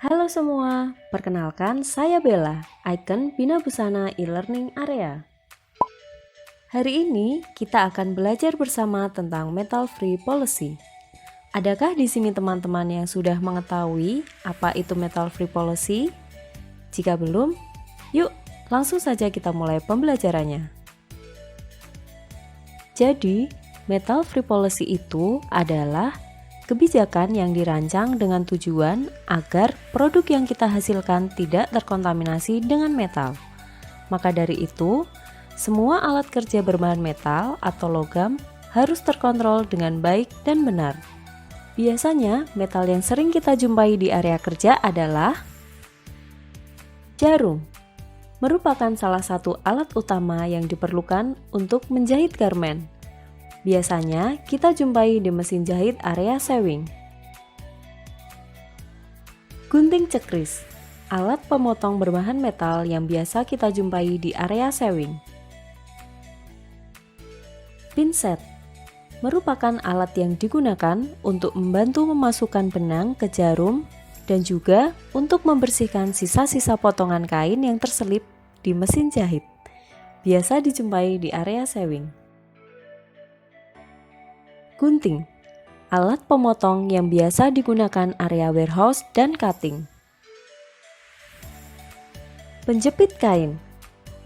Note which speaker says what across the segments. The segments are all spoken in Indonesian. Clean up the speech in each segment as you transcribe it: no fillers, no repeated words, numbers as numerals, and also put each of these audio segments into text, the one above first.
Speaker 1: Halo semua, perkenalkan saya Bella, ikon Bina Busana e-learning area. Hari ini kita akan belajar bersama tentang metal free policy. Adakah di sini teman-teman yang sudah mengetahui apa itu metal free policy? Jika belum, yuk langsung saja kita mulai pembelajarannya. Jadi, metal free policy itu adalah kebijakan yang dirancang dengan tujuan agar produk yang kita hasilkan tidak terkontaminasi dengan metal. Maka dari itu, semua alat kerja berbahan metal atau logam harus terkontrol dengan baik dan benar. Biasanya, metal yang sering kita jumpai di area kerja adalah jarum. Merupakan salah satu alat utama yang diperlukan untuk menjahit garmen. Biasanya kita jumpai di mesin jahit area sewing. Gunting cekris, alat pemotong berbahan metal yang biasa kita jumpai di area sewing. Pinset, merupakan alat yang digunakan untuk membantu memasukkan benang ke jarum dan juga untuk membersihkan sisa-sisa potongan kain yang terselip di mesin jahit. Biasa dijumpai di area sewing. Gunting, alat pemotong yang biasa digunakan area warehouse dan cutting. Penjepit kain,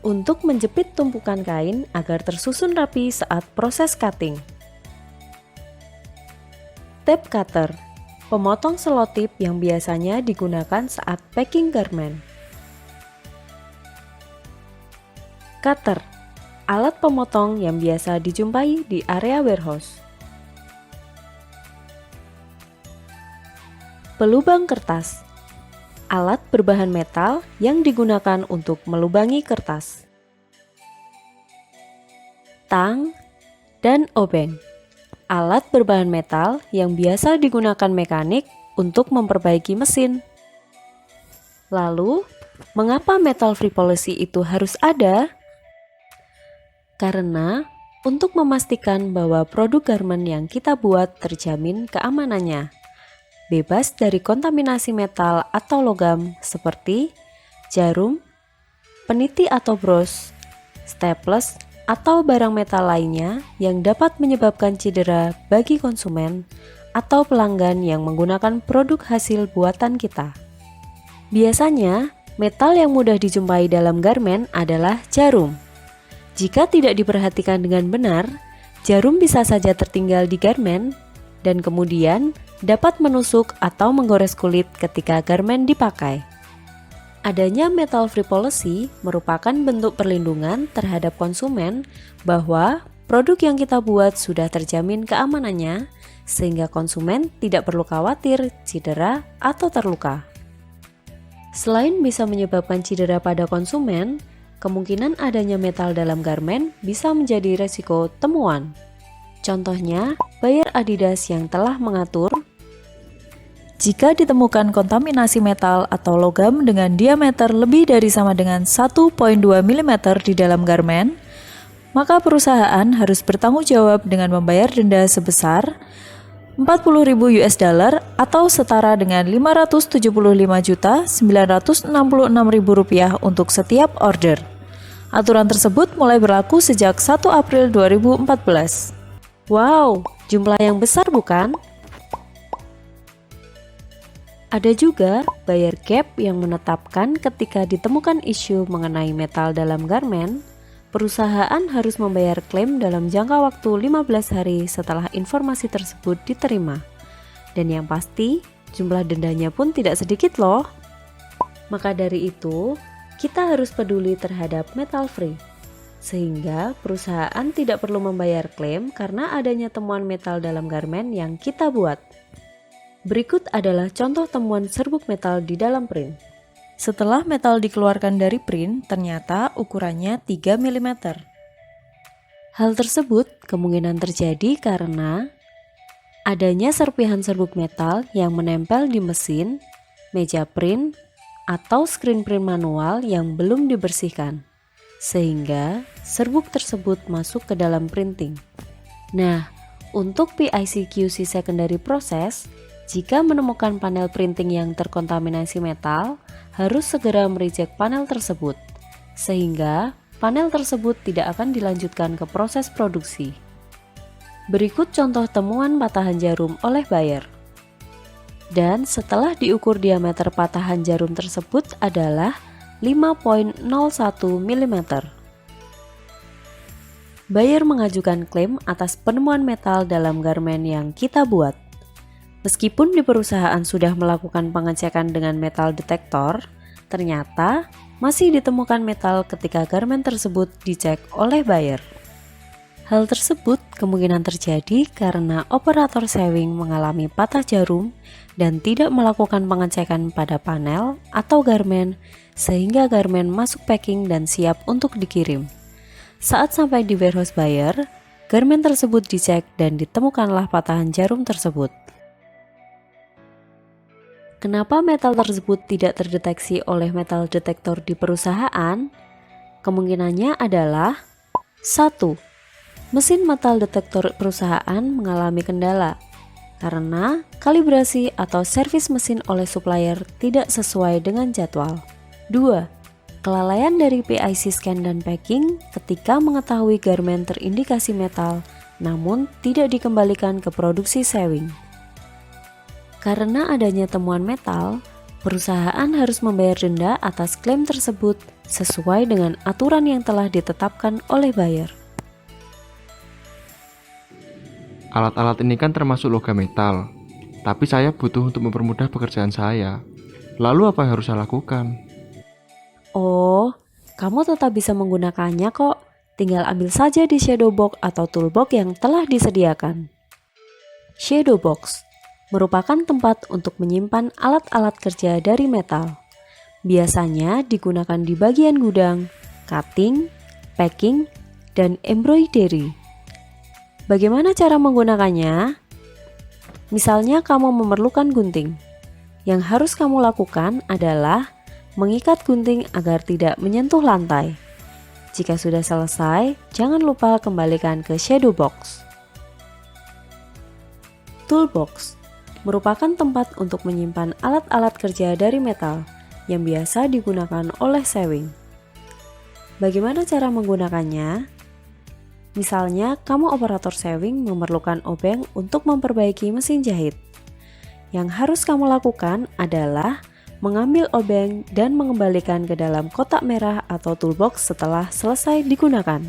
Speaker 1: untuk menjepit tumpukan kain agar tersusun rapi saat proses cutting. Tape cutter, pemotong selotip yang biasanya digunakan saat packing garment. Cutter, alat pemotong yang biasa dijumpai di area warehouse. Pelubang kertas, alat berbahan metal yang digunakan untuk melubangi kertas. Tang dan obeng, alat berbahan metal yang biasa digunakan mekanik untuk memperbaiki mesin. Lalu, mengapa metal free policy itu harus ada? Karena untuk memastikan bahwa produk garment yang kita buat terjamin keamanannya, bebas dari kontaminasi metal atau logam seperti jarum, peniti atau bros, staples, atau barang metal lainnya yang dapat menyebabkan cedera bagi konsumen atau pelanggan yang menggunakan produk hasil buatan kita. Biasanya, metal yang mudah dijumpai dalam garmen adalah jarum. Jika tidak diperhatikan dengan benar, jarum bisa saja tertinggal di garmen dan kemudian dapat menusuk atau menggores kulit ketika garmen dipakai. Adanya metal free policy merupakan bentuk perlindungan terhadap konsumen bahwa produk yang kita buat sudah terjamin keamanannya sehingga konsumen tidak perlu khawatir cedera atau terluka. Selain bisa menyebabkan cedera pada konsumen, kemungkinan adanya metal dalam garmen bisa menjadi resiko temuan. Contohnya, buyer Adidas yang telah mengatur jika ditemukan kontaminasi metal atau logam dengan diameter lebih dari sama dengan 1,2 mm di dalam garmen, maka perusahaan harus bertanggung jawab dengan membayar denda sebesar 40.000 US dollar atau setara dengan 575.966.000 rupiah untuk setiap order. Aturan tersebut mulai berlaku sejak 1 April 2014. Wow, jumlah yang besar bukan? Ada juga buyer gap yang menetapkan ketika ditemukan isu mengenai metal dalam garmen, perusahaan harus membayar klaim dalam jangka waktu 15 hari setelah informasi tersebut diterima. Dan yang pasti, jumlah dendanya pun tidak sedikit loh. Maka dari itu, kita harus peduli terhadap metal free, sehingga perusahaan tidak perlu membayar klaim karena adanya temuan metal dalam garmen yang kita buat. Berikut adalah contoh temuan serbuk metal di dalam print. Setelah metal dikeluarkan dari print, ternyata ukurannya 3 mm. Hal tersebut kemungkinan terjadi karena adanya serpihan serbuk metal yang menempel di mesin, meja print, atau screen print manual yang belum dibersihkan, sehingga serbuk tersebut masuk ke dalam printing. Nah, untuk PIC QC secondary process, Jika menemukan panel printing yang terkontaminasi metal, harus segera mereject panel tersebut, sehingga panel tersebut tidak akan dilanjutkan ke proses produksi. Berikut contoh temuan patahan jarum oleh buyer. Dan setelah diukur diameter patahan jarum tersebut adalah 5,01 mm. Buyer mengajukan klaim atas penemuan metal dalam garmen yang kita buat. Meskipun di perusahaan sudah melakukan pengecekan dengan metal detektor, ternyata masih ditemukan metal ketika garmen tersebut dicek oleh buyer. Hal tersebut kemungkinan terjadi karena operator sewing mengalami patah jarum dan tidak melakukan pengecekan pada panel atau garmen sehingga garmen masuk packing dan siap untuk dikirim. Saat sampai di warehouse buyer, garmen tersebut dicek dan ditemukanlah patahan jarum tersebut. Kenapa metal tersebut tidak terdeteksi oleh metal detektor di perusahaan? Kemungkinannya adalah 1. Mesin metal detektor perusahaan mengalami kendala karena kalibrasi atau servis mesin oleh supplier tidak sesuai dengan jadwal. 2. Kelalaian dari PIC scan dan packing ketika mengetahui garmen terindikasi metal namun tidak dikembalikan ke produksi sewing. Karena adanya temuan metal, perusahaan harus membayar denda atas klaim tersebut sesuai dengan aturan yang telah ditetapkan oleh buyer.
Speaker 2: Alat-alat ini kan termasuk logam metal, tapi saya butuh untuk mempermudah pekerjaan saya. Lalu apa yang harus saya lakukan?
Speaker 1: Oh, kamu tetap bisa menggunakannya kok. Tinggal ambil saja di shadow box atau toolbox yang telah disediakan. Shadow box merupakan tempat untuk menyimpan alat-alat kerja dari metal. Biasanya digunakan di bagian gudang, cutting, packing, dan embroidery. Bagaimana cara menggunakannya? Misalnya kamu memerlukan gunting. Yang harus kamu lakukan adalah mengikat gunting agar tidak menyentuh lantai. Jika sudah selesai, jangan lupa kembalikan ke shadow box. Toolbox merupakan tempat untuk menyimpan alat-alat kerja dari metal yang biasa digunakan oleh sewing. Bagaimana cara menggunakannya? Misalnya, kamu operator sewing memerlukan obeng untuk memperbaiki mesin jahit. Yang harus kamu lakukan adalah mengambil obeng dan mengembalikan ke dalam kotak merah atau toolbox setelah selesai digunakan.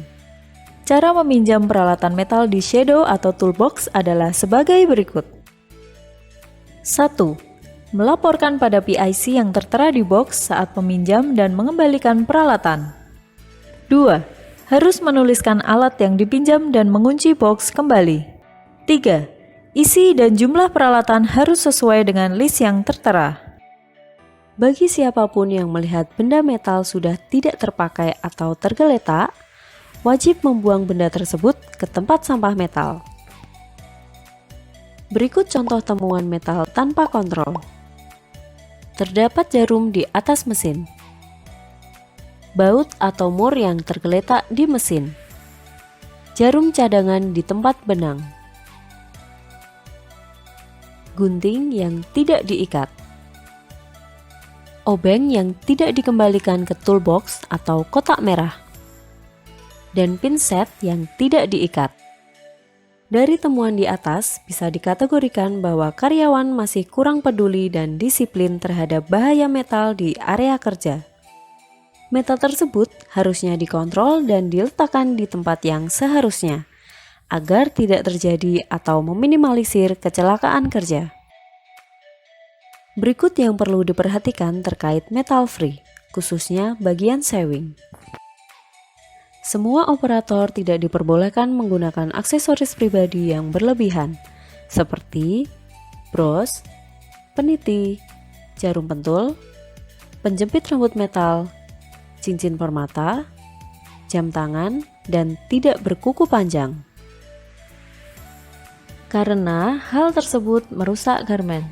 Speaker 1: Cara meminjam peralatan metal di shadow atau toolbox adalah sebagai berikut. 1. Melaporkan pada PIC yang tertera di box saat meminjam dan mengembalikan peralatan. 2. Harus menuliskan alat yang dipinjam dan mengunci box kembali. 3. Isi dan jumlah peralatan harus sesuai dengan list yang tertera. Bagi siapapun yang melihat benda metal sudah tidak terpakai atau tergeletak, wajib membuang benda tersebut ke tempat sampah metal. Berikut contoh temuan metal tanpa kontrol. Terdapat jarum di atas mesin. Baut atau mur yang tergeletak di mesin. Jarum cadangan di tempat benang. Gunting yang tidak diikat. Obeng yang tidak dikembalikan ke toolbox atau kotak merah. Dan pinset yang tidak diikat. Dari temuan di atas, bisa dikategorikan bahwa karyawan masih kurang peduli dan disiplin terhadap bahaya metal di area kerja. Metal tersebut harusnya dikontrol dan diletakkan di tempat yang seharusnya, agar tidak terjadi atau meminimalisir kecelakaan kerja. Berikut yang perlu diperhatikan terkait metal free, khususnya bagian sewing. Semua operator tidak diperbolehkan menggunakan aksesoris pribadi yang berlebihan, seperti bros, peniti, jarum pentul, penjepit rambut metal, cincin permata, jam tangan, dan tidak berkuku panjang. Karena hal tersebut merusak garmen.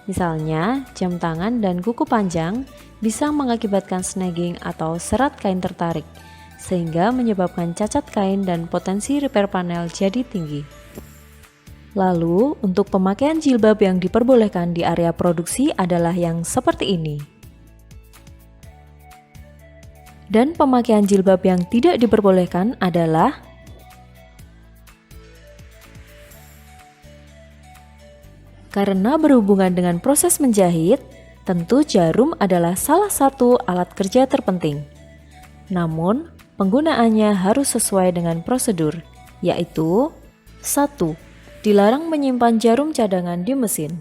Speaker 1: Misalnya, jam tangan dan kuku panjang bisa mengakibatkan snagging atau serat kain tertarik, sehingga menyebabkan cacat kain dan potensi repair panel jadi tinggi. Lalu, untuk pemakaian jilbab yang diperbolehkan di area produksi adalah yang seperti ini. Dan pemakaian jilbab yang tidak diperbolehkan adalah karena berhubungan dengan proses menjahit, tentu jarum adalah salah satu alat kerja terpenting. Namun, penggunaannya harus sesuai dengan prosedur, yaitu 1. Dilarang menyimpan jarum cadangan di mesin.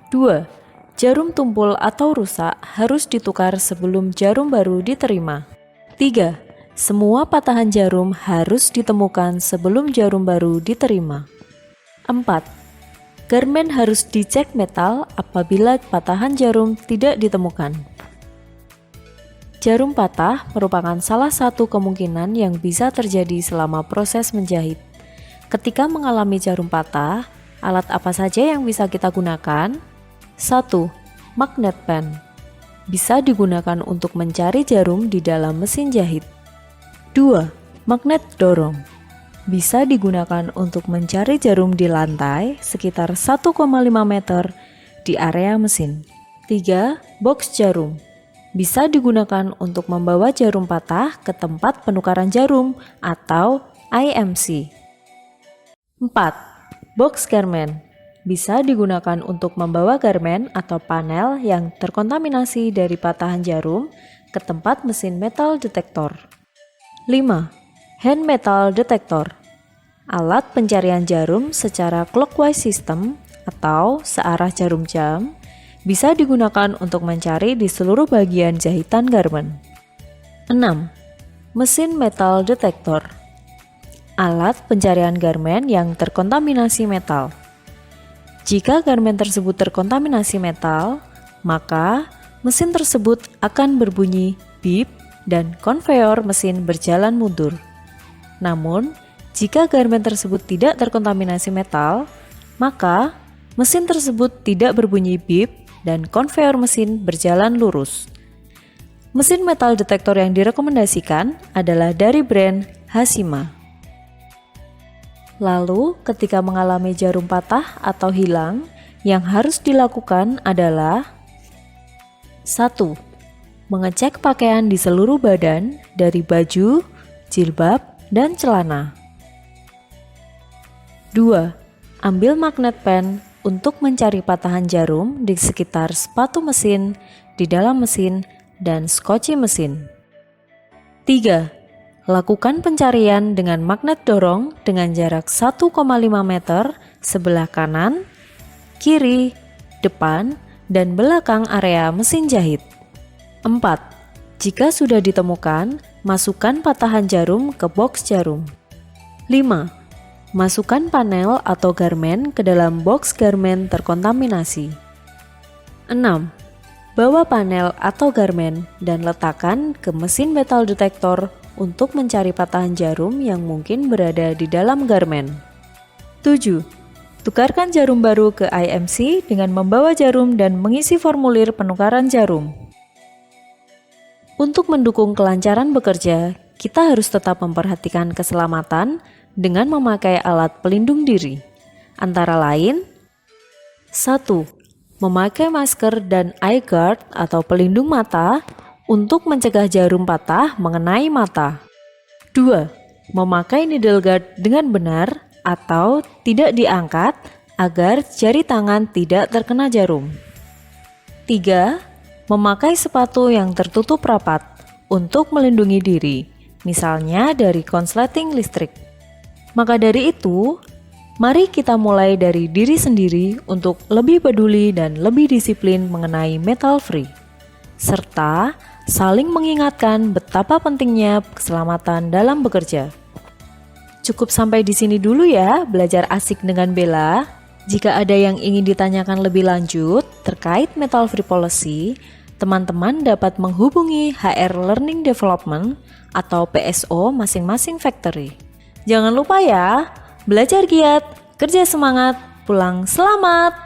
Speaker 1: 2. Jarum tumpul atau rusak harus ditukar sebelum jarum baru diterima. 3. Semua patahan jarum harus ditemukan sebelum jarum baru diterima. 4. Garmen harus dicek metal apabila patahan jarum tidak ditemukan. Jarum patah merupakan salah satu kemungkinan yang bisa terjadi selama proses menjahit. Ketika mengalami jarum patah, alat apa saja yang bisa kita gunakan? 1. Magnet pen. Bisa digunakan untuk mencari jarum di dalam mesin jahit. 2. Magnet dorong. Bisa digunakan untuk mencari jarum di lantai sekitar 1,5 meter di area mesin. 3. Box jarum. Bisa digunakan untuk membawa jarum patah ke tempat penukaran jarum atau IMC. 4. Box garmen. Bisa digunakan untuk membawa garmen atau panel yang terkontaminasi dari patahan jarum ke tempat mesin metal detektor. 5. Hand metal detector. Alat pencarian jarum secara clockwise system atau searah jarum jam bisa digunakan untuk mencari di seluruh bagian jahitan garmen. 6. Mesin metal detektor. Alat pencarian garmen yang terkontaminasi metal. Jika garmen tersebut terkontaminasi metal, maka mesin tersebut akan berbunyi beep dan konveyor mesin berjalan mundur. Namun, jika garmen tersebut tidak terkontaminasi metal, maka mesin tersebut tidak berbunyi beep dan konveyor mesin berjalan lurus. Mesin metal detektor yang direkomendasikan adalah dari brand Hashima. Lalu, ketika mengalami jarum patah atau hilang, yang harus dilakukan adalah 1. Mengecek pakaian di seluruh badan dari baju, jilbab, dan celana. 2. Ambil magnet pen untuk mencari patahan jarum di sekitar sepatu mesin, di dalam mesin, dan skoci mesin. 3. Lakukan pencarian dengan magnet dorong dengan jarak 1,5 meter sebelah kanan, kiri, depan, dan belakang area mesin jahit. 4. Jika sudah ditemukan, masukkan patahan jarum ke box jarum. 5. Masukkan panel atau garmen ke dalam box garmen terkontaminasi. 6. Bawa panel atau garmen dan letakkan ke mesin metal detektor untuk mencari patahan jarum yang mungkin berada di dalam garmen. 7. Tukarkan jarum baru ke IMC dengan membawa jarum dan mengisi formulir penukaran jarum. Untuk mendukung kelancaran bekerja, kita harus tetap memperhatikan keselamatan dengan memakai alat pelindung diri. Antara lain, 1. Memakai masker dan eye guard atau pelindung mata untuk mencegah jarum patah mengenai mata. 2. Memakai needle guard dengan benar atau tidak diangkat agar jari tangan tidak terkena jarum. 3. Memakai sepatu yang tertutup rapat untuk melindungi diri, misalnya dari konsleting listrik. Maka dari itu, mari kita mulai dari diri sendiri untuk lebih peduli dan lebih disiplin mengenai metal free, serta saling mengingatkan betapa pentingnya keselamatan dalam bekerja. Cukup sampai di sini dulu ya, belajar asik dengan Bella. Jika ada yang ingin ditanyakan lebih lanjut terkait metal free policy, teman-teman dapat menghubungi HR Learning Development atau PSO masing-masing factory. Jangan lupa ya, belajar giat, kerja semangat, pulang selamat!